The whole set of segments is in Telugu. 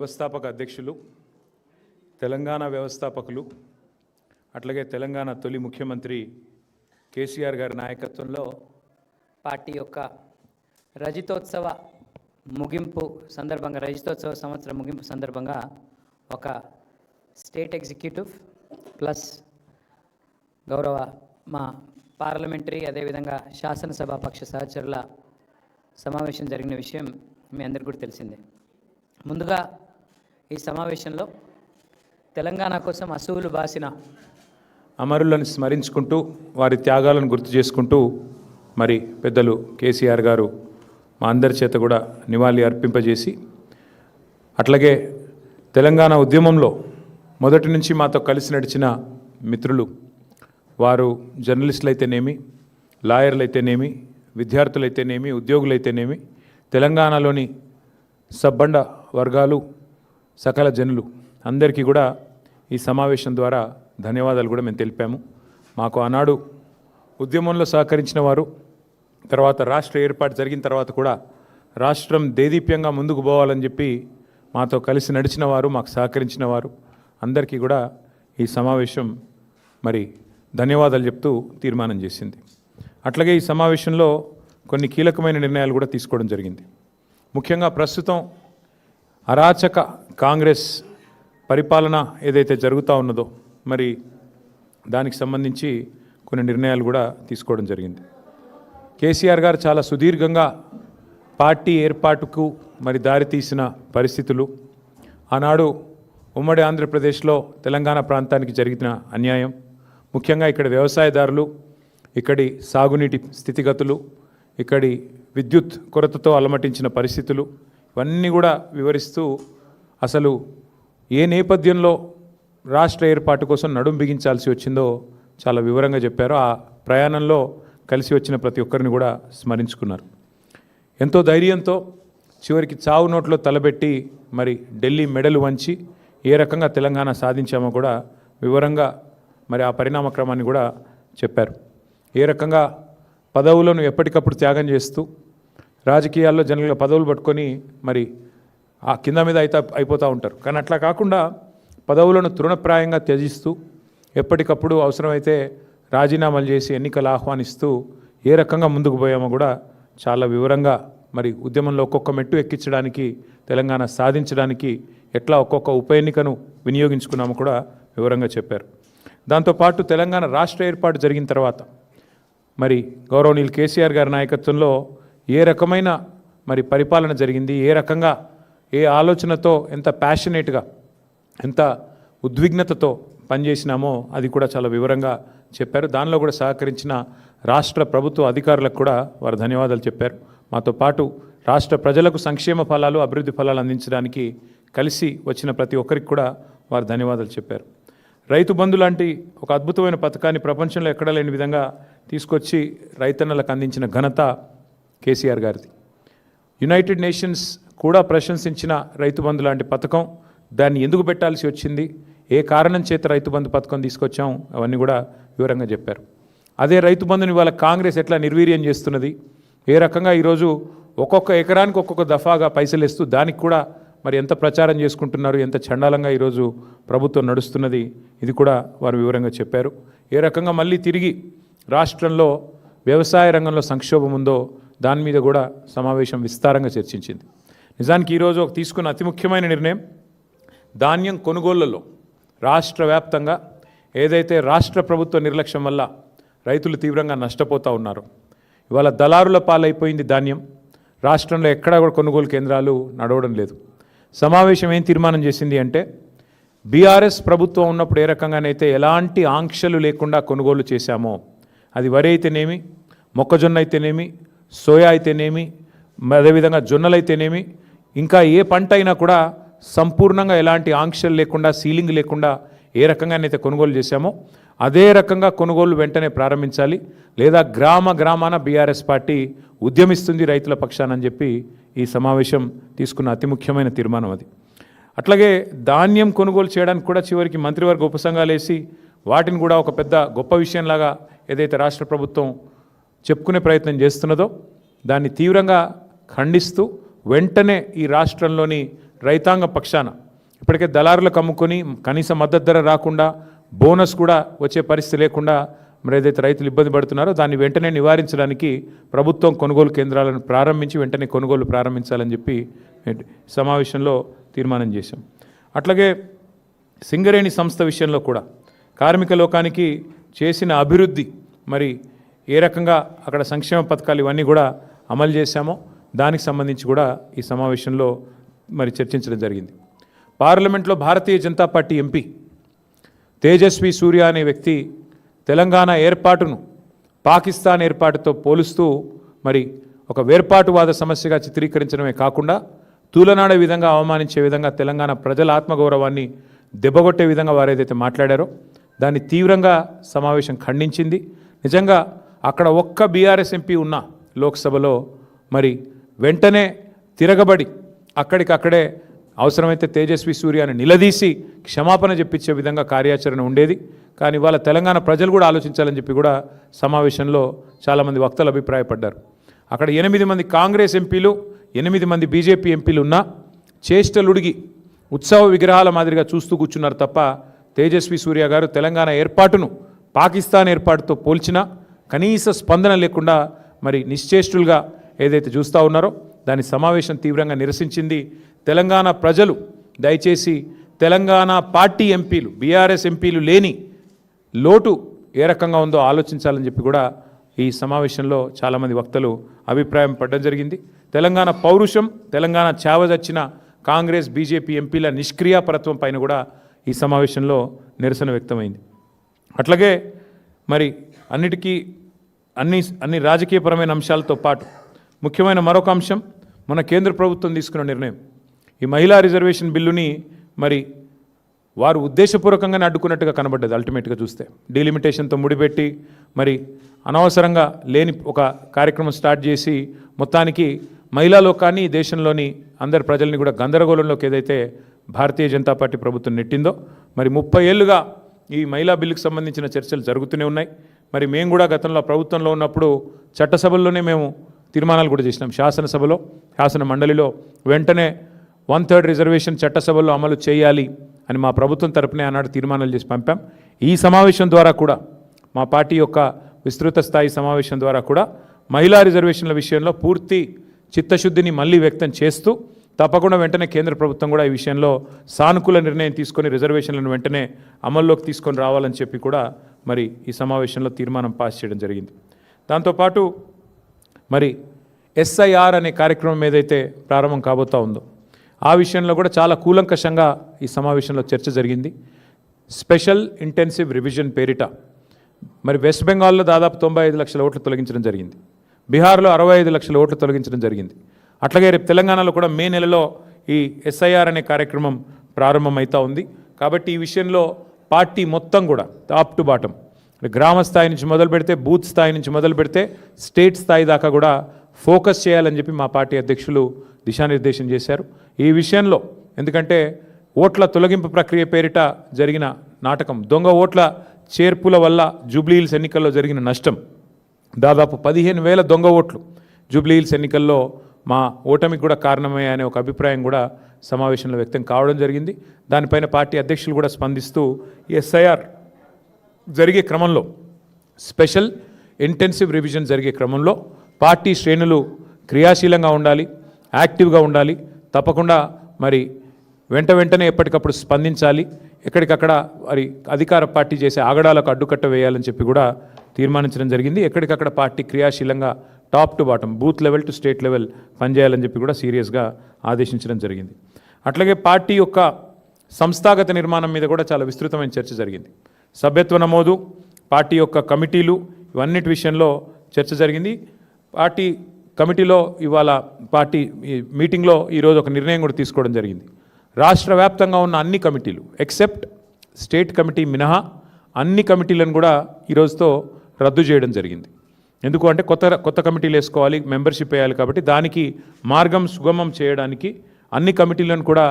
వ్యవస్థాపక అధ్యక్షులు, తెలంగాణ వ్యవస్థాపకులు, అట్లాగే తెలంగాణ తొలి ముఖ్యమంత్రి కేసీఆర్ గారి నాయకత్వంలో పార్టీ యొక్క రజతోత్సవ ముగింపు సందర్భంగా రజతోత్సవ సంవత్సరం ముగింపు సందర్భంగా ఒక స్టేట్ ఎగ్జిక్యూటివ్ ప్లస్ గౌరవ మా పార్లమెంటరీ అదేవిధంగా శాసనసభ పక్ష సహచరుల సమావేశం జరిగిన విషయం మీ అందరికీ కూడా తెలిసిందే. ముందుగా ఈ సమావేశంలో తెలంగాణ కోసం అసువులు బాసిన అమరులను స్మరించుకుంటూ వారి త్యాగాలను గుర్తు చేసుకుంటూ మరి పెద్దలు కేసీఆర్ గారు మా అందరి చేత కూడా నివాళి అర్పింపజేసి, అట్లాగే తెలంగాణ ఉద్యమంలో మొదటి నుంచి మాతో కలిసి నడిచిన మిత్రులు, వారు జర్నలిస్టులు అయితేనేమి, లాయర్లు అయితేనేమి, విద్యార్థులైతేనేమి, ఉద్యోగులైతేనేమి, తెలంగాణలోని సబ్బండ వర్గాలు, సకల జనులు అందరికీ కూడా ఈ సమావేశం ద్వారా ధన్యవాదాలు కూడా మేము తెలిపాము. మాకు ఆనాడు ఉద్యమంలో సహకరించిన వారు, తర్వాత రాష్ట్ర ఏర్పాటు జరిగిన తర్వాత కూడా రాష్ట్రం దేదీప్యంగా ముందుకు పోవాలని చెప్పి మాతో కలిసి నడిచిన వారు, మాకు సహకరించిన వారు అందరికీ కూడా ఈ సమావేశం మరి ధన్యవాదాలు చెప్తూ తీర్మానం చేసింది. అట్లాగే ఈ సమావేశంలో కొన్ని కీలకమైన నిర్ణయాలు కూడా తీసుకోవడం జరిగింది. ముఖ్యంగా ప్రస్తుతం అరాచక కాంగ్రెస్ పరిపాలన ఏదైతే జరుగుతూ ఉన్నదో మరి దానికి సంబంధించి కొన్ని నిర్ణయాలు కూడా తీసుకోవడం జరిగింది. కేసీఆర్ గారు చాలా సుదీర్ఘంగా పార్టీ ఏర్పాటుకు మరి దారితీసిన పరిస్థితులు, ఆనాడు ఉమ్మడి ఆంధ్రప్రదేశ్లో తెలంగాణ ప్రాంతానికి జరిగిన అన్యాయం, ముఖ్యంగా ఇక్కడ వ్యవసాయదారులు, ఇక్కడి సాగునీటి స్థితిగతులు, ఇక్కడి విద్యుత్ కొరతతో అలమటించిన పరిస్థితులు, ఇవన్నీ కూడా వివరిస్తూ అసలు ఏ నేపథ్యంలో రాష్ట్ర ఏర్పాటు కోసం నడుం బిగించాల్సి వచ్చిందో చాలా వివరంగా చెప్పారు. ఆ ప్రయాణంలో కలిసి వచ్చిన ప్రతి ఒక్కరిని కూడా స్మరించుకున్నారు. ఎంతో ధైర్యంతో చివరికి చావు నోట్లో తలబెట్టి మరి ఢిల్లీ మెడలు వంచి ఏ రకంగా తెలంగాణ సాధించామో కూడా వివరంగా మరి ఆ పరిణామ క్రమాన్ని కూడా చెప్పారు. ఏ రకంగా పదవులను ఎప్పటికప్పుడు త్యాగం చేస్తూ రాజకీయాల్లో జనరల్గా పదవులు పట్టుకొని మరి ఆ కింద మీద అయిపోతూ ఉంటారు. కానీ అట్లా కాకుండా పదవులను తృణప్రాయంగా త్యజిస్తూ ఎప్పటికప్పుడు అవసరమైతే రాజీనామాలు చేసి ఎన్నికలు ఆహ్వానిస్తూ ఏ రకంగా ముందుకు పోయామో కూడా చాలా వివరంగా మరి ఉద్యమంలో ఒక్కొక్క మెట్టు ఎక్కించడానికి, తెలంగాణ సాధించడానికి ఎట్లా ఒక్కొక్క ఉప ఎన్నికను వినియోగించుకున్నామో కూడా వివరంగా చెప్పారు. దాంతోపాటు తెలంగాణ రాష్ట్ర ఏర్పాటు జరిగిన తర్వాత మరి గౌరవనీయులు కేసీఆర్ గారి నాయకత్వంలో ఏ రకమైన మరి పరిపాలన జరిగింది, ఏ రకంగా ఏ ఆలోచనతో ఎంత ప్యాషనేట్గా ఎంత ఉద్విగ్నతతో పనిచేసినామో అది కూడా చాలా వివరంగా చెప్పారు. దానిలో కూడా సహకరించిన రాష్ట్ర ప్రభుత్వ అధికారులకు కూడా వారు ధన్యవాదాలు చెప్పారు. మాతో పాటు రాష్ట్ర ప్రజలకు సంక్షేమ ఫలాలు, అభివృద్ధి ఫలాలు అందించడానికి కలిసి వచ్చిన ప్రతి ఒక్కరికి కూడా వారు ధన్యవాదాలు చెప్పారు. రైతు బంధు లాంటి ఒక అద్భుతమైన పథకాన్ని ప్రపంచంలో ఎక్కడా లేని విధంగా తీసుకొచ్చి రైతన్నలకు అందించిన ఘనత కేసీఆర్ గారిది. యునైటెడ్ నేషన్స్ కూడా ప్రశంసించిన రైతు బంధు లాంటి పథకం, దాన్ని ఎందుకు పెట్టాల్సి వచ్చింది, ఏ కారణం చేత రైతు బంధు పథకం తీసుకొచ్చాం, అవన్నీ కూడా వివరంగా చెప్పారు. అదే రైతు బంధుని ఇవాళ కాంగ్రెస్ ఎట్లా నిర్వీర్యం చేస్తున్నది, ఏ రకంగా ఈరోజు ఒక్కొక్క ఎకరానికి ఒక్కొక్క దఫాగా పైసలు ఇస్తూ దానికి కూడా మరి ఎంత ప్రచారం చేసుకుంటున్నారు, ఎంత చండాలంగా ఈరోజు ప్రభుత్వం నడుస్తున్నది, ఇది కూడా వారు వివరంగా చెప్పారు. ఏ రకంగా మళ్ళీ తిరిగి రాష్ట్రంలో వ్యవసాయ రంగంలో సంక్షోభం ఉందో దాని మీద కూడా సమావేశం విస్తారంగా చర్చించింది. నిజానికి ఈరోజు తీసుకున్న అతి ముఖ్యమైన నిర్ణయం, ధాన్యం కొనుగోళ్లలో రాష్ట్ర వ్యాప్తంగా ఏదైతే రాష్ట్ర ప్రభుత్వ నిర్లక్ష్యం వల్ల రైతులు తీవ్రంగా నష్టపోతూ ఉన్నారో, ఇవాళ దళారుల పాలైపోయింది ధాన్యం. రాష్ట్రంలో ఎక్కడా కూడా కొనుగోలు కేంద్రాలు నడవడం లేదు. సమావేశం ఏం తీర్మానం చేసింది అంటే, బీఆర్ఎస్ ప్రభుత్వం ఉన్నప్పుడు ఏ రకంగానైతే ఎలాంటి ఆంక్షలు లేకుండా కొనుగోలు చేశామో, అది వరి అయితేనేమి, మొక్కజొన్న అయితేనేమి, సోయా అయితేనేమి, అదేవిధంగా జొన్నలైతేనేమి, ఇంకా ఏ పంట అయినా కూడా సంపూర్ణంగా ఎలాంటి ఆంక్షలు లేకుండా, సీలింగ్ లేకుండా ఏ రకంగానైతే కొనుగోలు చేశామో అదే రకంగా కొనుగోలు వెంటనే ప్రారంభించాలి, లేదా గ్రామాన బీఆర్ఎస్ పార్టీ ఉద్యమిస్తుంది రైతుల పక్షానని చెప్పి ఈ సమావేశం తీసుకున్న అతి ముఖ్యమైన తీర్మానం అది. అట్లాగే ధాన్యం కొనుగోలు చేయడానికి కూడా చివరికి మంత్రివర్గ ఉపసంఘాలు వేసి వాటిని కూడా ఒక పెద్ద గొప్ప విషయంలాగా ఏదైతే రాష్ట్ర ప్రభుత్వం చెప్పుకునే ప్రయత్నం చేస్తున్నదో దాన్ని తీవ్రంగా ఖండిస్తూ వెంటనే ఈ రాష్ట్రంలోని రైతాంగ పక్షాన ఇప్పటికే దళారులకు అమ్ముకొని కనీస మద్దతు ధర రాకుండా బోనస్ కూడా వచ్చే పరిస్థితి లేకుండా మరి ఏదైతే రైతులు ఇబ్బంది పడుతున్నారో దాన్ని వెంటనే నివారించడానికి ప్రభుత్వం కొనుగోలు కేంద్రాలను ప్రారంభించి వెంటనే కొనుగోలు ప్రారంభించాలని చెప్పి సమావేశంలో తీర్మానం చేశాం. అట్లాగే సింగరేణి సంస్థ విషయంలో కూడా కార్మిక లోకానికి చేసిన అభివృద్ధి మరి ఏ రకంగా అక్కడ సంక్షేమ పథకాలు ఇవన్నీ కూడా అమలు చేశామో దానికి సంబంధించి కూడా ఈ సమావేశంలో మరి చర్చించడం జరిగింది. పార్లమెంట్లో భారతీయ జనతా పార్టీ ఎంపీ తేజస్వి సూర్య అనే వ్యక్తి తెలంగాణ ఏర్పాటును పాకిస్తాన్ ఏర్పాటుతో పోలుస్తూ మరి ఒక వేర్పాటువాద సమస్యగా చిత్రీకరించడమే కాకుండా తూలనాడే విధంగా అవమానించే విధంగా తెలంగాణ ప్రజల ఆత్మగౌరవాన్ని దెబ్బగొట్టే విధంగా వారు ఏదైతే మాట్లాడారో దాన్ని తీవ్రంగా సమావేశం ఖండించింది. నిజంగా అక్కడ ఒక్క బీఆర్ఎస్ ఎంపీ ఉన్న లోక్సభలో మరి వెంటనే తిరగబడి అక్కడికక్కడే అవసరమైతే తేజస్వి సూర్యని నిలదీసి క్షమాపణ చెప్పించే విధంగా కార్యాచరణ ఉండేది. కానీ వాళ్ళ తెలంగాణ ప్రజలు కూడా ఆలోచించాలని చెప్పి కూడా సమావేశంలో చాలామంది వక్తలు అభిప్రాయపడ్డారు. అక్కడ 8 మంది కాంగ్రెస్ ఎంపీలు 8 మంది బీజేపీ ఎంపీలు ఉన్నా చేష్టలుడిగి ఉత్సవ విగ్రహాల మాదిరిగా చూస్తూ కూర్చున్నారు తప్ప తేజస్వి సూర్య గారు తెలంగాణ ఏర్పాటును పాకిస్తాన్ ఏర్పాటుతో పోల్చినా కనీస స్పందన లేకుండా మరి నిశ్చేష్టులుగా ఏదైతే చూస్తూ ఉన్నారో దాని సమావేశం తీవ్రంగా నిరసించింది. తెలంగాణ ప్రజలు దయచేసి తెలంగాణ పార్టీ ఎంపీలు బీఆర్ఎస్ ఎంపీలు లేని లోటు ఏ రకంగా ఉందో ఆలోచించాలని చెప్పి కూడా ఈ సమావేశంలో చాలామంది వక్తలు అభిప్రాయం పడడం జరిగింది. తెలంగాణ పౌరుషం తెలంగాణ చావదచ్చిన కాంగ్రెస్ బీజేపీ ఎంపీల నిష్క్రియాపరత్వం పైన కూడా ఈ సమావేశంలో నిరసన వ్యక్తమైంది. అట్లాగే మరి అన్ని రాజకీయపరమైన అంశాలతో పాటు ముఖ్యమైన మరొక అంశం మన కేంద్ర ప్రభుత్వం తీసుకున్న నిర్ణయం. ఈ మహిళా రిజర్వేషన్ బిల్లుని మరి వారు ఉద్దేశపూర్వకంగానే అడ్డుకున్నట్టుగా కనబడ్డది. అల్టిమేట్గా చూస్తే డీలిమిటేషన్తో ముడిపెట్టి మరి అనవసరంగా లేని ఒక కార్యక్రమం స్టార్ట్ చేసి మొత్తానికి మహిళా లోకాన్ని దేశంలోని అందరి ప్రజల్ని కూడా గందరగోళంలోకి ఏదైతే భారతీయ జనతా పార్టీ ప్రభుత్వం నెట్టిందో మరి 30 ఏళ్ళుగా ఈ మహిళా బిల్లుకు సంబంధించిన చర్చలు జరుగుతూనే ఉన్నాయి. మరి మేము కూడా గతంలో ప్రభుత్వంలో ఉన్నప్పుడు చట్టసభల్లోనే మేము తీర్మానాలు కూడా చేసినాం. శాసనసభలో శాసన మండలిలో వెంటనే 1/3 రిజర్వేషన్ చట్టసభల్లో అమలు చేయాలి అని మా ప్రభుత్వం తరపునే ఆనాడు తీర్మానాలు చేసి పంపాం. ఈ సమావేశం ద్వారా కూడా మా పార్టీ యొక్క విస్తృత స్థాయి సమావేశం ద్వారా కూడా మహిళా రిజర్వేషన్ల విషయంలో పూర్తి చిత్తశుద్ధిని మళ్ళీ వ్యక్తం చేస్తూ తప్పకుండా వెంటనే కేంద్ర ప్రభుత్వం కూడా ఈ విషయంలో సానుకూల నిర్ణయం తీసుకొని రిజర్వేషన్లను వెంటనే అమల్లోకి తీసుకొని రావాలని చెప్పి కూడా మరి ఈ సమావేశంలో తీర్మానం పాస్ చేయడం జరిగింది. దాంతోపాటు మరి SIR అనే కార్యక్రమం ఏదైతే ప్రారంభం కాబోతా ఉందో ఆ విషయంలో కూడా చాలా కూలంకషంగా ఈ సమావేశంలో చర్చ జరిగింది. స్పెషల్ ఇంటెన్సివ్ రివిజన్ పేరిట మరి వెస్ట్ బెంగాల్లో దాదాపు 95 లక్షల ఓట్లు తొలగించడం జరిగింది. బీహార్లో 65 లక్షల ఓట్లు తొలగించడం జరిగింది. అట్లాగే రేపు తెలంగాణలో కూడా మే నెలలో ఈ SIR అనే కార్యక్రమం ప్రారంభమవుతూ ఉంది. కాబట్టి ఈ విషయంలో పార్టీ మొత్తం కూడా టాప్ టు బాటం గ్రామ స్థాయి నుంచి మొదలు పెడితే బూత్ స్థాయి నుంచి మొదలు పెడితే స్టేట్ స్థాయి దాకా కూడా ఫోకస్ చేయాలని చెప్పి మా పార్టీ అధ్యక్షులు దిశానిర్దేశం చేశారు. ఈ విషయంలో ఎందుకంటే ఓట్ల తొలగింపు ప్రక్రియ పేరిట జరిగిన నాటకం, దొంగ ఓట్ల చేర్పుల వల్ల జూబ్లీహిల్స్ ఎన్నికల్లో జరిగిన నష్టం దాదాపు 15,000 దొంగ ఓట్లు జూబ్లీహిల్స్ ఎన్నికల్లో మా ఓటమికి కూడా కారణమే అనే ఒక అభిప్రాయం కూడా సమావేశంలో వ్యక్తం కావడం జరిగింది. దానిపైన పార్టీ అధ్యక్షులు కూడా స్పందిస్తూ SIR జరిగే క్రమంలో స్పెషల్ ఇంటెన్సివ్ రివిజన్ జరిగే క్రమంలో పార్టీ శ్రేణులు క్రియాశీలంగా ఉండాలి, యాక్టివ్గా ఉండాలి, తప్పకుండా మరి వెంటనే ఎప్పటికప్పుడు స్పందించాలి, ఎక్కడికక్కడ మరి అధికార పార్టీ చేసే ఆగడాలకు అడ్డుకట్ట వేయాలని చెప్పి కూడా తీర్మానించడం జరిగింది. ఎక్కడికక్కడ పార్టీ క్రియాశీలంగా top to bottom booth level to state level పనిచేయాలని చెప్పి కూడా సీరియస్గా ఆదేశించడం జరిగింది. అట్లాగే పార్టీ యొక్క సంస్థాగత నిర్మాణం మీద కూడా చాలా విస్తృతమైన చర్చ జరిగింది. సభ్యత్వ నమోదు, పార్టీ యొక్క కమిటీలు ఇవన్నిటి విషయంలో చర్చ జరిగింది. పార్టీ కమిటీలో ఇవాళ పార్టీ మీటింగ్లో ఈరోజు ఒక నిర్ణయం కూడా తీసుకోవడం జరిగింది. రాష్ట్ర వ్యాప్తంగా ఉన్న అన్ని కమిటీలు ఎక్సెప్ట్ స్టేట్ కమిటీ మినహా అన్ని కమిటీలను కూడా ఈరోజుతో రద్దు చేయడం జరిగింది. ఎందుకు అంటే కొత్త కమిటీలు వేసుకోవాలి, మెంబర్షిప్ వేయాలి, కాబట్టి దానికి మార్గం సుగమం చేయడానికి అన్ని కమిటీలను కూడా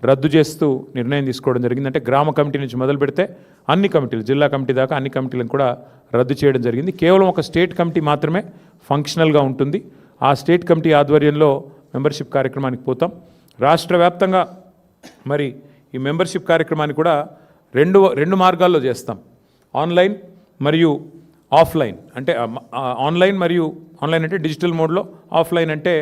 రద్దు చేస్తూ నిర్ణయం తీసుకోవడం జరిగింది. అంటే గ్రామ కమిటీ నుంచి మొదలు పెడితే అన్ని కమిటీలు జిల్లా కమిటీ దాకా అన్ని కమిటీలను కూడా రద్దు చేయడం జరిగింది. కేవలం ఒక స్టేట్ కమిటీ మాత్రమే ఫంక్షనల్గా ఉంటుంది. ఆ స్టేట్ కమిటీ ఆధ్వర్యంలో మెంబర్షిప్ కార్యక్రమానికి పోతాం. రాష్ట్ర వ్యాప్తంగా మరి ఈ మెంబర్షిప్ కార్యక్రమాన్ని కూడా రెండు మార్గాల్లో చేస్తాం. ఆన్లైన్ మరియు ఆఫ్లైన్. అంటే ఆన్లైన్ అంటే డిజిటల్ మోడ్లో, ఆఫ్లైన్ అంటే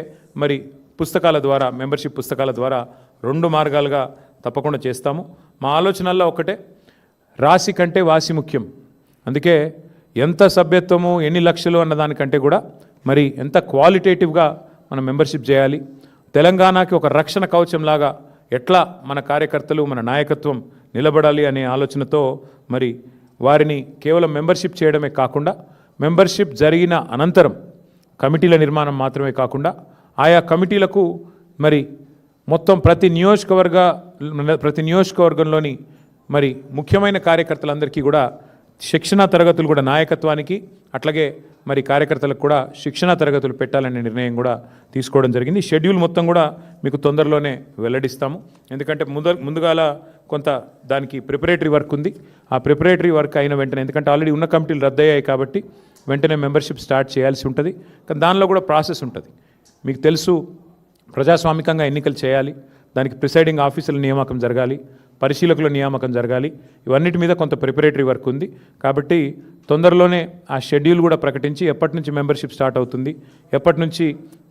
మరి పుస్తకాల ద్వారా, మెంబర్షిప్ పుస్తకాల ద్వారా 2 మార్గాలుగా తప్పకుండా చేస్తాము. మా ఆలోచనల్లో ఒకటే, రాశి కంటే వాసి ముఖ్యం. అందుకే ఎంత సభ్యత్వము, ఎన్ని లక్షలు అన్నదానికంటే కూడా మరి ఎంత క్వాలిటేటివ్గా మనం మెంబర్షిప్ చేయాలి, తెలంగాణకి ఒక రక్షణ కవచంలాగా ఎట్లా మన కార్యకర్తలు, మన నాయకత్వం నిలబడాలి అనే ఆలోచనతో మరి వారిని కేవలం మెంబర్షిప్ చేయడమే కాకుండా, మెంబర్షిప్ జరిగిన అనంతరం కమిటీల నిర్మాణం మాత్రమే కాకుండా ఆయా కమిటీలకు మరి మొత్తం ప్రతి నియోజకవర్గంలోని మరి ముఖ్యమైన కార్యకర్తలందరికీ కూడా శిక్షణా తరగతులు కూడా, నాయకత్వానికి అట్లాగే మరి కార్యకర్తలకు కూడా శిక్షణా తరగతులు పెట్టాలనే నిర్ణయం కూడా తీసుకోవడం జరిగింది. షెడ్యూల్ మొత్తం కూడా మీకు తొందరలోనే వెల్లడిస్తాము. ఎందుకంటే ముందుగాల కొంత దానికి ప్రిపరేటరీ వర్క్ ఉంది. ఆ ప్రిపరేటరీ వర్క్ అయిన వెంటనే, ఎందుకంటే ఆల్రెడీ ఉన్న కమిటీలు రద్దయ్యాయి కాబట్టి వెంటనే మెంబర్షిప్ స్టార్ట్ చేయాల్సి ఉంటుంది. కానీ దానిలో కూడా ప్రాసెస్ ఉంటుంది. మీకు తెలుసు, ప్రజాస్వామికంగా ఎన్నికలు చేయాలి, దానికి ప్రిసైడింగ్ ఆఫీసర్ల నియామకం జరగాలి, పరిశీలకుల నియామకం జరగాలి. ఇవన్నిటి మీద కొంత ప్రిపరేటరీ వర్క్ ఉంది. కాబట్టి తొందరలోనే ఆ షెడ్యూల్ కూడా ప్రకటించి ఎప్పటి నుంచి మెంబర్షిప్ స్టార్ట్ అవుతుంది, ఎప్పటి నుంచి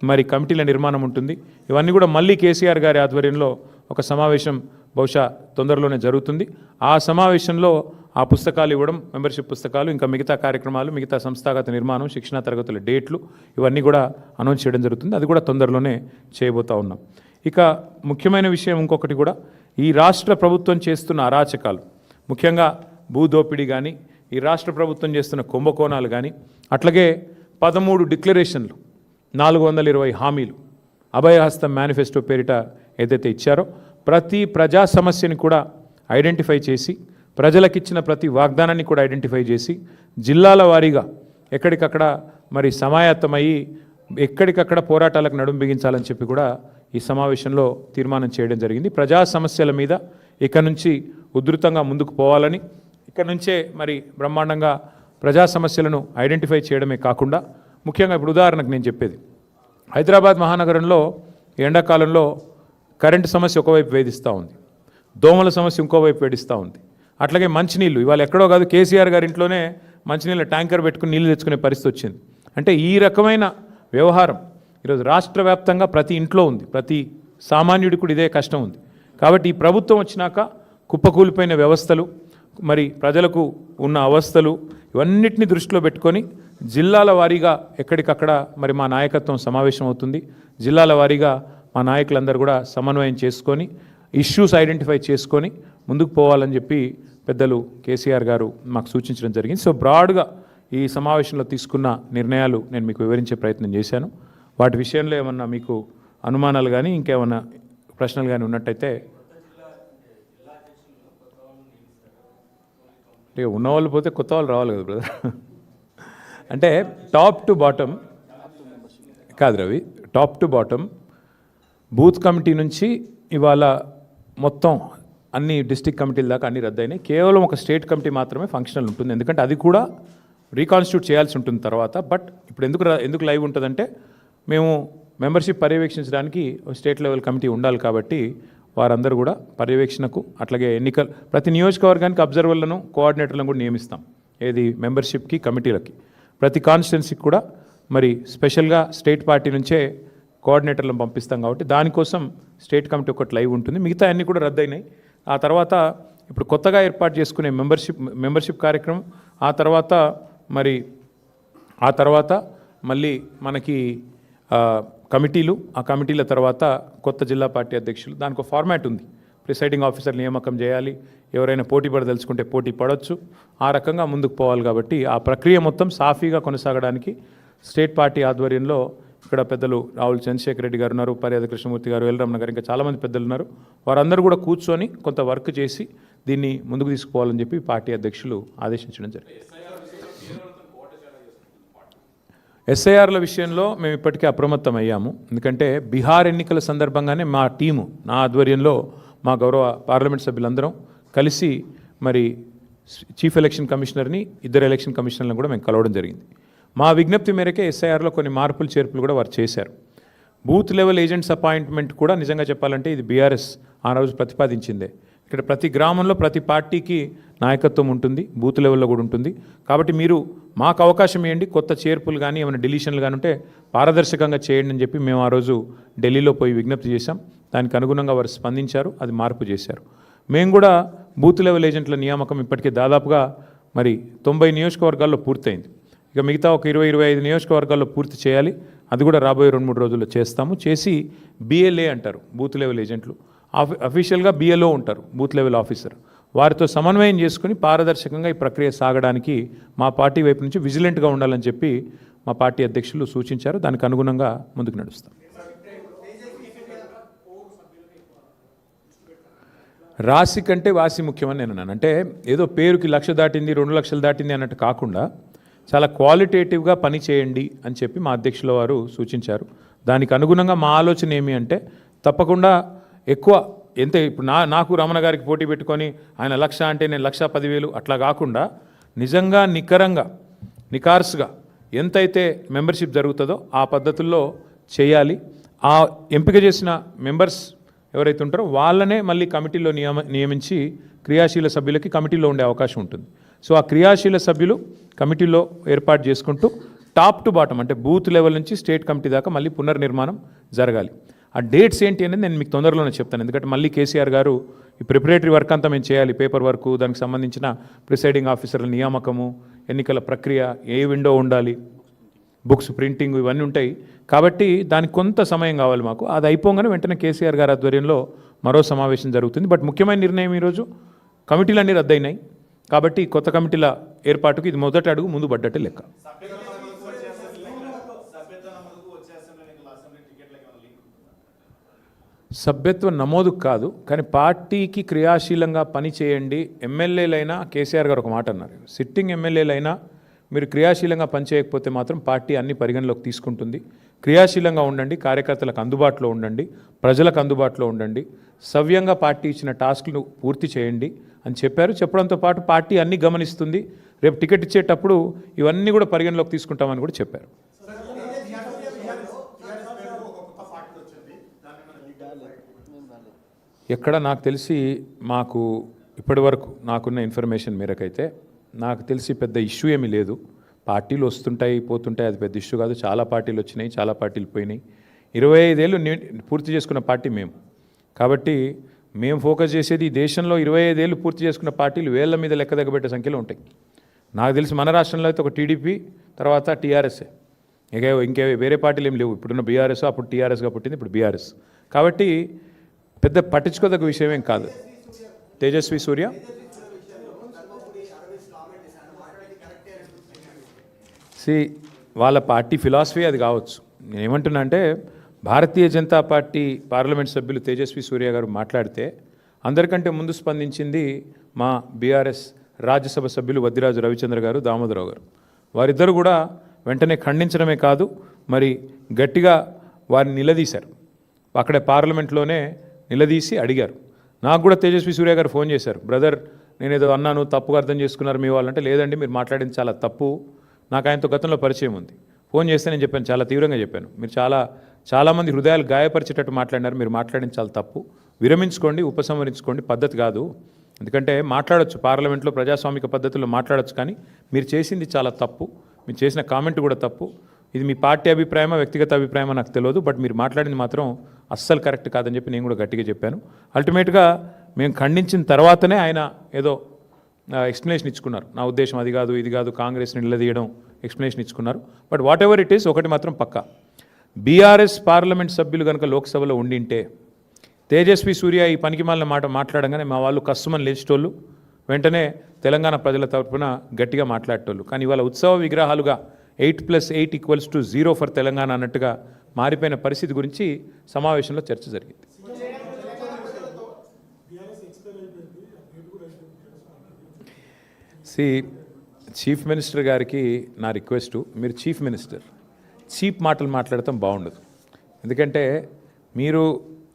మరి కమిటీల నిర్మాణం ఉంటుంది, ఇవన్నీ కూడా మళ్ళీ కేసీఆర్ గారి ఆధ్వర్యంలో ఒక సమావేశం బహుశా తొందరలోనే జరుగుతుంది. ఆ సమావేశంలో ఆ పుస్తకాలు ఇవ్వడం, మెంబర్షిప్ పుస్తకాలు, ఇంకా మిగతా కార్యక్రమాలు, మిగతా సంస్థాగత నిర్మాణం, శిక్షణా తరగతుల డేట్లు ఇవన్నీ కూడా అనౌన్స్ చేయడం జరుగుతుంది. అది కూడా తొందరలోనే చేయబోతూ ఉన్నాం. ఇక ముఖ్యమైన విషయం ఇంకొకటి కూడా, ఈ రాష్ట్ర ప్రభుత్వం చేస్తున్న అరాచకాలు, ముఖ్యంగా భూదోపిడీ కానీ, ఈ రాష్ట్ర ప్రభుత్వం చేస్తున్న కుంభకోణాలు కానీ, అట్లాగే 13 డిక్లరేషన్లు, 420 హామీలు, అభయహస్తం మేనిఫెస్టో పేరిట ఏదైతే ఇచ్చారో ప్రతి ప్రజా సమస్యని కూడా ఐడెంటిఫై చేసి, ప్రజలకిచ్చిన ప్రతి వాగ్దానాన్ని కూడా ఐడెంటిఫై చేసి, జిల్లాల వారీగా ఎక్కడికక్కడ మరి సమాయత్తమయ్యి ఎక్కడికక్కడ పోరాటాలకు నడుం బిగించాలని చెప్పి కూడా ఈ సమావేశంలో తీర్మానం చేయడం జరిగింది. ప్రజా సమస్యల మీద ఇక నుంచి ఉధృతంగా ముందుకు పోవాలని, ఇక నుంచే మరి బ్రహ్మాండంగా ప్రజా సమస్యలను ఐడెంటిఫై చేయడమే కాకుండా, ముఖ్యంగా ఇప్పుడు ఉదాహరణకు నేను చెప్పేది, హైదరాబాద్ మహానగరంలో ఎండాకాలంలో కరెంటు సమస్య ఒకవైపు వేధిస్తూ ఉంది, దోమల సమస్య ఇంకోవైపు వేధిస్తూ ఉంది. అట్లాగే మంచినీళ్ళు, ఇవాళ ఎక్కడో కాదు, కేసీఆర్ గారి ఇంట్లోనే మంచినీళ్ళ ట్యాంకర్ పెట్టుకుని నీళ్ళు తెచ్చుకునే పరిస్థితి వచ్చింది. అంటే ఈ రకమైన వ్యవహారం ఈరోజు రాష్ట్ర వ్యాప్తంగా ప్రతి ఇంట్లో ఉంది, ప్రతి సామాన్యుడికి కూడా ఇదే కష్టం ఉంది. కాబట్టి ఈ ప్రభుత్వం వచ్చినాక కుప్పకూలిపోయిన వ్యవస్థలు, మరి ప్రజలకు ఉన్న అవస్థలు, ఇవన్నిటిని దృష్టిలో పెట్టుకొని జిల్లాల వారీగా ఎక్కడికక్కడ మరి మా నాయకత్వం సమావేశం అవుతుంది. జిల్లాల వారీగా మా నాయకులందరూ కూడా సమన్వయం చేసుకొని, ఇష్యూస్ ఐడెంటిఫై చేసుకొని ముందుకు పోవాలని చెప్పి పెద్దలు కేసీఆర్ గారు మాకు సూచించడం జరిగింది. సో బ్రాడ్గా ఈ సమావేశంలో తీసుకున్న నిర్ణయాలు నేను మీకు వివరించే ప్రయత్నం చేశాను. వాటి విషయంలో ఏమన్నా మీకు అనుమానాలు కానీ ఇంకేమన్నా ప్రశ్నలు కానీ ఉన్నట్టయితే, ఉన్నవాళ్ళు పోతే కొత్త వాళ్ళు రావాలి కదా బ్రదర్. అంటే టాప్ టు బాటమ్ కాదు Ravi, top to bottom booth committee నుంచి ఇవాళ మొత్తం అన్ని డిస్ట్రిక్ట్ కమిటీల దాకా అన్ని రద్దయినాయి. కేవలం ఒక స్టేట్ కమిటీ మాత్రమే ఫంక్షనల్ ఉంటుంది. ఎందుకంటే అది కూడా రీకాన్స్టిట్యూట్ చేయాల్సి ఉంటుంది తర్వాత. బట్ ఇప్పుడు ఎందుకు లైవ్ ఉంటుందంటే, మేము మెంబర్షిప్ పర్యవేక్షించడానికి స్టేట్ లెవెల్ కమిటీ ఉండాలి కాబట్టి వారందరూ కూడా పర్యవేక్షణకు, అట్లాగే ఎన్నికలు, ప్రతి నియోజకవర్గానికి అబ్జర్వర్లను, కోఆర్డినేటర్లను కూడా నియమిస్తాం. ఏది మెంబర్షిప్కి, కమిటీలకి. ప్రతి కాన్స్టిట్యున్సీకి కూడా మరి స్పెషల్గా స్టేట్ పార్టీ నుంచే కోఆర్డినేటర్లను పంపిస్తాం. కాబట్టి దానికోసం స్టేట్ కమిటీ ఒకటి లైవ్ ఉంటుంది. మిగతా అన్నీ కూడా రద్దయినాయి. ఆ తర్వాత ఇప్పుడు కొత్తగా ఏర్పాటు చేసుకునే మెంబర్షిప్ కార్యక్రమం, ఆ తర్వాత మళ్ళీ మనకి కమిటీలు, ఆ కమిటీల తర్వాత కొత్త జిల్లా పార్టీ అధ్యక్షులు, దానికి ఒక ఫార్మాట్ ఉంది. ప్రిసైడింగ్ ఆఫీసర్ నియామకం చేయాలి, ఎవరైనా పోటీ పడదలుచుకుంటే పోటీ పడవచ్చు, ఆ రకంగా ముందుకు పోవాలి. కాబట్టి ఆ ప్రక్రియ మొత్తం సాఫీగా కొనసాగడానికి స్టేట్ పార్టీ ఆధ్వర్యంలో ఇక్కడ పెద్దలు రావుల చంద్రశేఖర్ రెడ్డి గారు ఉన్నారు, పర్యాద కృష్ణమూర్తి గారు, ఎల్ రమణ గారు, ఇంకా చాలామంది పెద్దలు ఉన్నారు. వారందరూ కూడా కూర్చొని కొంత వర్క్ చేసి దీన్ని ముందుకు తీసుకుపోవాలని చెప్పి పార్టీ అధ్యక్షులు ఆదేశించడం జరిగింది. ఎస్ఐఆర్ల విషయంలో మేము ఇప్పటికే అప్రమత్తం అయ్యాము. ఎందుకంటే బీహార్ ఎన్నికల సందర్భంగానే మా టీము, నా ఆధ్వర్యంలో మా గౌరవ పార్లమెంట్ సభ్యులందరం కలిసి మరి చీఫ్ ఎలక్షన్ కమిషనర్ని, 2 ఎలక్షన్ కమిషనర్లను కూడా మేము కలవడం జరిగింది. మా విజ్ఞప్తి మేరకే ఎస్ఐఆర్లో కొన్ని మార్పులు చేర్పులు కూడా వారు చేశారు. బూత్ లెవెల్ ఏజెంట్స్ అపాయింట్మెంట్ కూడా నిజంగా చెప్పాలంటే ఇది బీఆర్ఎస్ ఆ రోజు ప్రతిపాదించిందే. ఇక్కడ ప్రతి గ్రామంలో ప్రతి పార్టీకి నాయకత్వం ఉంటుంది, బూత్ లెవెల్లో కూడా ఉంటుంది. కాబట్టి మీరు మాకు అవకాశం ఇవ్వండి, కొత్త చేర్పులు కానీ ఏమైనా డిలీషన్లు కానీ ఉంటే పారదర్శకంగా చేయండి అని చెప్పి మేము ఆ రోజు ఢిల్లీలో పోయి విజ్ఞప్తి చేశాం. దానికి అనుగుణంగా వారు స్పందించారు, అది మార్పు చేశారు. మేము కూడా బూత్ లెవెల్ ఏజెంట్ల నియామకం ఇప్పటికే దాదాపుగా మరి 90 నియోజకవర్గాల్లో పూర్తయింది. ఇక మిగతా ఒక 20-25 నియోజకవర్గాల్లో పూర్తి చేయాలి. అది కూడా రాబోయే 2-3 రోజుల్లో చేస్తాము. చేసి BLA అంటారు బూత్ లెవెల్ ఏజెంట్లు, అఫీషియల్గా BLO ఉంటారు బూత్ లెవెల్ ఆఫీసర్. వారితో సమన్వయం చేసుకుని పారదర్శకంగా ఈ ప్రక్రియ సాగడానికి మా పార్టీ వైపు నుంచి విజిలెంట్గా ఉండాలని చెప్పి మా పార్టీ అధ్యక్షులు సూచించారు. దానికి అనుగుణంగా ముందుకు నడుస్తాం. రాశి కంటే వాసి ముఖ్యమని నేను అన్నాను. అంటే ఏదో పేరుకి 1,00,000 దాటింది 2,00,000 దాటింది అన్నట్టు కాకుండా చాలా క్వాలిటేటివ్గా పని చేయండి అని చెప్పి మా అధ్యక్షుల వారు సూచించారు. దానికి అనుగుణంగా మా ఆలోచన ఏమి అంటే తప్పకుండా ఎక్కువ ఎంత ఇప్పుడు నాకు రమణ గారికి పోటీ పెట్టుకొని ఆయన 1,00,000 అంటే నేను 1,10,000 అట్లా కాకుండా నిజంగా నికరంగా నికార్స్గా ఎంతైతే మెంబర్షిప్ జరుగుతుందో ఆ పద్ధతుల్లో చేయాలి. ఆ ఎంపిక చేసిన మెంబర్స్ ఎవరైతే ఉంటారో వాళ్ళనే మళ్ళీ కమిటీలో నియమించి క్రియాశీల సభ్యులకి కమిటీలో ఉండే అవకాశం ఉంటుంది. సో ఆ క్రియాశీల సభ్యులు కమిటీలో ఏర్పాటు చేసుకుంటూ టాప్ టు బాటం అంటే బూత్ లెవెల్ నుంచి స్టేట్ కమిటీ దాకా మళ్ళీ పునర్నిర్మాణం జరగాలి. ఆ డేట్స్ ఏంటి అనేది నేను మీకు తొందరలోనే చెప్తాను. ఎందుకంటే మళ్ళీ కేసీఆర్ గారు ఈ ప్రిపరేటరీ వర్క్ అంతా మేము చేయాలి, పేపర్ వర్క్, దానికి సంబంధించిన ప్రిసైడింగ్ ఆఫీసర్ల నియామకము, ఎన్నికల ప్రక్రియ, ఏ విండో ఉండాలి, బుక్స్ ప్రింటింగ్ ఇవన్నీ ఉంటాయి. కాబట్టి దానికి కొంత సమయం కావాలి మాకు. అది అయిపోగానే వెంటనే కేసీఆర్ గారి ఆధ్వర్యంలో మరో సమావేశం జరుగుతుంది. బట్ ముఖ్యమైన నిర్ణయం ఈరోజు కమిటీలన్నీ రద్దయినాయి. కాబట్టి కొత్త కమిటీల ఏర్పాటుకు ఇది మొదటి అడుగు ముందు పడ్డట్టే లెక్క. సభ్యత్వ నమోదు కాదు, కానీ పార్టీకి క్రియాశీలంగా పని చేయండి. ఎమ్మెల్యేలైనా కేసీఆర్ గారు ఒక మాట అన్నారు, సిట్టింగ్ ఎమ్మెల్యేలైనా మీరు క్రియాశీలంగా పనిచేయకపోతే మాత్రం పార్టీ అన్ని పరిగణలోకి తీసుకుంటుంది. క్రియాశీలంగా ఉండండి, కార్యకర్తలకు అందుబాటులో ఉండండి, ప్రజలకు అందుబాటులో ఉండండి, సవ్యంగా పార్టీ ఇచ్చిన టాస్క్ను పూర్తి చేయండి అని చెప్పారు. చెప్పడంతో పాటు పార్టీ అన్ని గమనిస్తుంది, రేపు టికెట్ ఇచ్చేటప్పుడు ఇవన్నీ కూడా పరిగణలోకి తీసుకుంటామని కూడా చెప్పారు. ఎక్కడ నాకు తెలిసి మాకు ఇప్పటి వరకు నాకున్న ఇన్ఫర్మేషన్ మేరకైతే నాకు తెలిసి పెద్ద ఇష్యూ ఏమీ లేదు. పార్టీలు వస్తుంటాయి పోతుంటాయి, అది పెద్ద ఇష్యూ కాదు. చాలా పార్టీలు వచ్చినాయి, చాలా పార్టీలు పోయినాయి. 25 ఏళ్ళు పూర్తి చేసుకున్న పార్టీ మేము. కాబట్టి మేము ఫోకస్ చేసేది ఈ దేశంలో 25 ఏళ్ళు పూర్తి చేసుకున్న పార్టీలు వేళ్ల మీద లెక్క దగ్గబెట్టే సంఖ్యలో ఉంటాయి. నాకు తెలిసి మన రాష్ట్రంలో అయితే ఒక టీడీపీ, తర్వాత టీఆర్ఎస్ఏ, ఇంకే వేరే పార్టీలు ఏం లేవు. ఇప్పుడున్న బీఆర్ఎస్, అప్పుడు టీఆర్ఎస్గా పుట్టింది, ఇప్పుడు బీఆర్ఎస్. కాబట్టి పెద్ద పట్టించుకోదగ్గ విషయం ఏం కాదు. తేజస్వి సూర్య వాళ్ళ పార్టీ ఫిలాసఫీ అది కావచ్చు. నేను ఏమంటున్నా అంటే భారతీయ జనతా పార్టీ పార్లమెంట్ సభ్యులు తేజస్వి సూర్య గారు మాట్లాడితే అందరికంటే ముందు స్పందించింది మా బీఆర్ఎస్ రాజ్యసభ సభ్యులు వద్దిరాజు రవిచంద్ర గారు, దామోదరరావు గారు. వారిద్దరు కూడా వెంటనే ఖండించడమే కాదు, మరి గట్టిగా వారిని నిలదీశారు. అక్కడే పార్లమెంట్లోనే నిలదీసి అడిగారు. నాకు కూడా తేజస్వి సూర్య గారు ఫోన్ చేశారు, బ్రదర్ నేనేదో అన్నాను, తప్పుగా అర్థం చేసుకున్నారు మీ వాళ్ళంటే. లేదండి, మీరు మాట్లాడింది చాలా తప్పు, నాకు ఆయనతో గతంలో పరిచయం ఉంది. ఫోన్ చేస్తే నేను చెప్పాను, చాలా తీవ్రంగా చెప్పాను, మీరు చాలామంది హృదయాలు గాయపరిచేటట్టు మాట్లాడినారు, మీరు మాట్లాడింది చాలా తప్పు, విరమించుకోండి, ఉపసంహరించుకోండి, పద్ధతి కాదు. ఎందుకంటే మాట్లాడొచ్చు, పార్లమెంట్లో ప్రజాస్వామిక పద్ధతుల్లో మాట్లాడొచ్చు, కానీ మీరు చేసింది చాలా తప్పు, మీరు చేసిన కామెంట్ కూడా తప్పు. ఇది మీ పార్టీ అభిప్రాయమా వ్యక్తిగత అభిప్రాయమా నాకు తెలియదు, బట్ మీరు మాట్లాడింది మాత్రం అస్సలు కరెక్ట్ కాదని చెప్పి నేను కూడా గట్టిగా చెప్పాను. అల్టిమేట్గా మేము ఖండించిన తర్వాతనే ఆయన ఏదో ఎక్స్ప్లెనేషన్ ఇచ్చుకున్నారు. నా ఉద్దేశం అది కాదు, ఇది కాదు, కాంగ్రెస్ని నిలదీయడం, ఎక్స్ప్లెనేషన్ ఇచ్చుకున్నారు. But whatever it is, ఒకటి మాత్రం పక్కా, బీఆర్ఎస్ పార్లమెంట్ సభ్యులు కనుక లోక్సభలో ఉండింటే తేజస్వి సూర్య ఈ పనికిమాలిన మాట మాట్లాడంగానే మా వాళ్ళు కష్టమని లేచేటోళ్ళు, వెంటనే తెలంగాణ ప్రజల తరఫున గట్టిగా మాట్లాడేటోళ్ళు. కానీ ఇవాళ ఉత్సవ విగ్రహాలుగా 8+8 = 0 ఫర్ తెలంగాణ అన్నట్టుగా మారిపోయిన పరిస్థితి గురించి సమావేశంలో చర్చ జరిగింది. చీఫ్ మినిస్టర్ గారికి నా రిక్వెస్టు, మీరు చీఫ్ మినిస్టర్, చీప్ మాటలు మాట్లాడటం బాగుండదు. ఎందుకంటే మీరు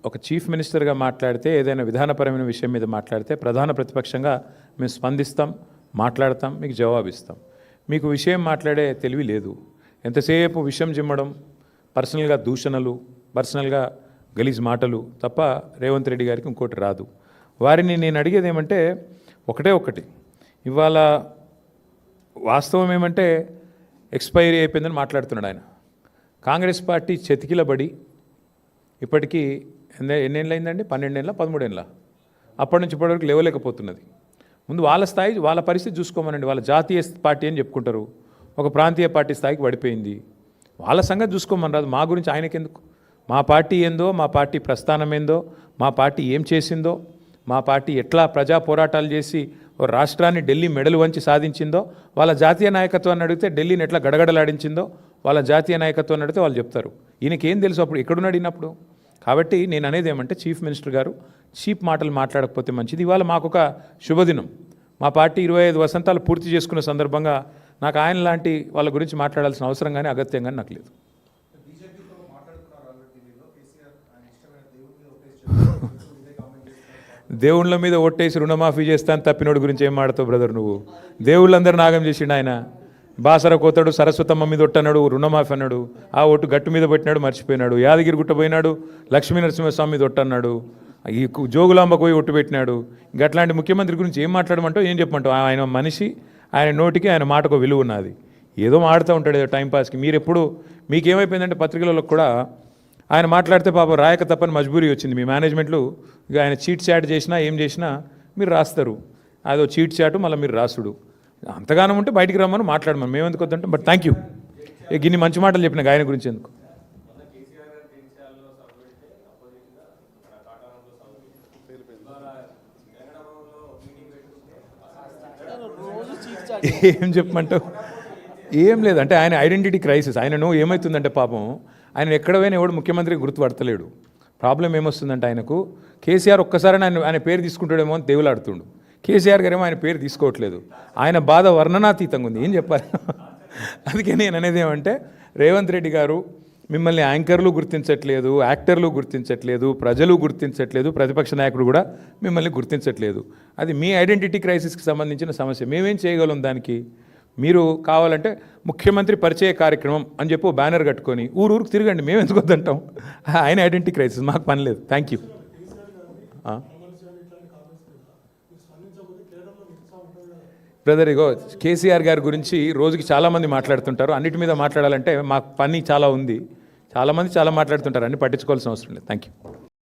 ఒక చీఫ్ మినిస్టర్గా మాట్లాడితే, ఏదైనా విధానపరమైన విషయం మీద మాట్లాడితే ప్రధాన ప్రతిపక్షంగా మేము స్పందిస్తాం, మాట్లాడతాం, మీకు జవాబిస్తాం. మీకు విషయం మాట్లాడే తెలివి లేదు. ఎంతసేపు విషయం జిమ్మడం, పర్సనల్గా దూషణలు, పర్సనల్గా గలీజ్ మాటలు తప్ప రేవంత్ రెడ్డి గారికి ఇంకోటి రాదు. వారిని నేను అడిగేది ఏమంటే ఒకటి ఇవాళ వాస్తవం ఏమంటే ఎక్స్పైరీ అయిపోయిందని మాట్లాడుతున్నాడు ఆయన. కాంగ్రెస్ పార్టీ చెతికిలబడి ఇప్పటికీ ఎన్నేళ్ళు అయిందండి? 12 ఏళ్ళ 13 ఏళ్ళ అప్పటి నుంచి ఇప్పటివరకు లేవలేకపోతున్నది. ముందు వాళ్ళ స్థాయి వాళ్ళ పరిస్థితి చూసుకోమనండి. వాళ్ళ జాతీయ పార్టీ అని చెప్పుకుంటారు, ఒక ప్రాంతీయ పార్టీ స్థాయికి పడిపోయింది. వాళ్ళ సంగతి చూసుకోమని రాదు. మా గురించి ఆయనకెందుకు? మా పార్టీ ఏందో, మా పార్టీ ప్రస్థానం ఏందో, మా పార్టీ ఏం చేసిందో, మా పార్టీ ఎట్లా ప్రజా పోరాటాలు చేసి ఓ రాష్ట్రాన్ని ఢిల్లీ మెడలు వంచి సాధించిందో, వాళ్ళ జాతీయ నాయకత్వాన్ని అడిగితే ఢిల్లీని ఎట్లా గడగడలాడించిందో వాళ్ళ జాతీయ నాయకత్వాన్ని అడిగితే వాళ్ళు చెప్తారు. ఈయనకేం తెలుసు అప్పుడు ఎక్కడున్నాడు ఈయనప్పుడు? కాబట్టి నేను అనేది ఏమంటే చీఫ్ మినిస్టర్ గారు చీప్ మాటలు మాట్లాడకపోతే మంచిది. ఇవాళ మాకు ఒక శుభదినం. మా పార్టీ 25 వసంతాలు పూర్తి చేసుకున్న సందర్భంగా నాకు ఆయన లాంటి వాళ్ళ గురించి మాట్లాడాల్సిన అవసరం కానీ అగత్యం కానీ నాకు లేదు. దేవుళ్ళ మీద ఒట్టేసి రుణమాఫీ చేస్తాను తప్పినోడి గురించి ఏం మాడతావు బ్రదర్ నువ్వు? దేవుళ్ళందరూ నాగం చేసిండు ఆయన. బాసర కోతాడు, సరస్వతమ్మ మీద ఒట్టన్నాడు, రుణమాఫీ అన్నాడు, ఆ ఒట్టు గట్టు మీద పెట్టినాడు, మర్చిపోయినాడు. యాదగిరి గుట్ట పోయినాడు, లక్ష్మీ నరసింహస్వామి మీద ఒట్టన్నాడు, ఈ జోగులాంబకు పోయి ఒట్టు పెట్టినాడు. గట్లాంటి ముఖ్యమంత్రి గురించి ఏం మాట్లాడమంటావు, ఏం చెప్పమంటావు? ఆయన మనిషి, ఆయన నోటికి ఆయన మాటకు విలువ ఉన్నది. ఏదో మాడుతూ ఉంటాడు ఏదో టైంపాస్కి. మీరు ఎప్పుడు మీకేమైపోయిందంటే పత్రికలలో కూడా ఆయన మాట్లాడితే పాపం రాయక తప్పని మజ్బూరీ వచ్చింది. మీ మేనేజ్మెంట్లు ఇక ఆయన చీట్ చాట్ చేసినా ఏం చేసినా మీరు రాస్తారు. అదో చీట్ చాటు మళ్ళీ మీరు రాసుడు. అంతగానం ఉంటే బయటికి రమ్మని మాట్లాడమని మేము ఎందుకు వద్దంటాం. But thank you. గిన్ని మంచి మాటలు చెప్పిన ఆయన గురించి ఎందుకు. ఏం చెప్పమంటావు? ఏం లేదు అంటే ఆయన ఐడెంటిటీ క్రైసిస్. ఆయనను ఏమవుతుందంటే పాపం ఆయన ఎక్కడ పోయినా ఎవడు ముఖ్యమంత్రికి గుర్తుపడతలేడు. ప్రాబ్లం ఏమొస్తుందంటే ఆయనకు కేసీఆర్ ఒక్కసారి ఆయన పేరు తీసుకుంటాడేమో అని దేవులాడుతుండు. కేసీఆర్ గారేమో ఆయన పేరు తీసుకోవట్లేదు. ఆయన బాధ వర్ణనాతీతంగా ఉంది. ఏం చెప్పాలి? అందుకే నేను అనేది ఏమంటే రేవంత్ రెడ్డి గారు మిమ్మల్ని యాంకర్లు గుర్తించట్లేదు, యాక్టర్లు గుర్తించట్లేదు, ప్రజలు గుర్తించట్లేదు, ప్రతిపక్ష నాయకుడు కూడా మిమ్మల్ని గుర్తించట్లేదు. అది మీ ఐడెంటిటీ క్రైసిస్కి సంబంధించిన సమస్య. మేమేం చేయగలం దానికి? మీరు కావాలంటే ముఖ్యమంత్రి పరిచయ కార్యక్రమం అని చెప్పి బ్యానర్ కట్టుకొని ఊరికి తిరగండి, మేము ఎందుకు వద్దంటాం? ఆయన ఐడెంటిటీ క్రైసిస్, మాకు పని లేదు. Thank you. బ్రదర్ ఇగో కేసీఆర్ గారి గురించి రోజుకి చాలామంది మాట్లాడుతుంటారు. అన్నిటి మీద మాట్లాడాలంటే మాకు పని చాలా ఉంది. చాలామంది చాలా మాట్లాడుతుంటారు, అన్ని పట్టించుకోవాల్సిన అవసరం లేదు. Thank you.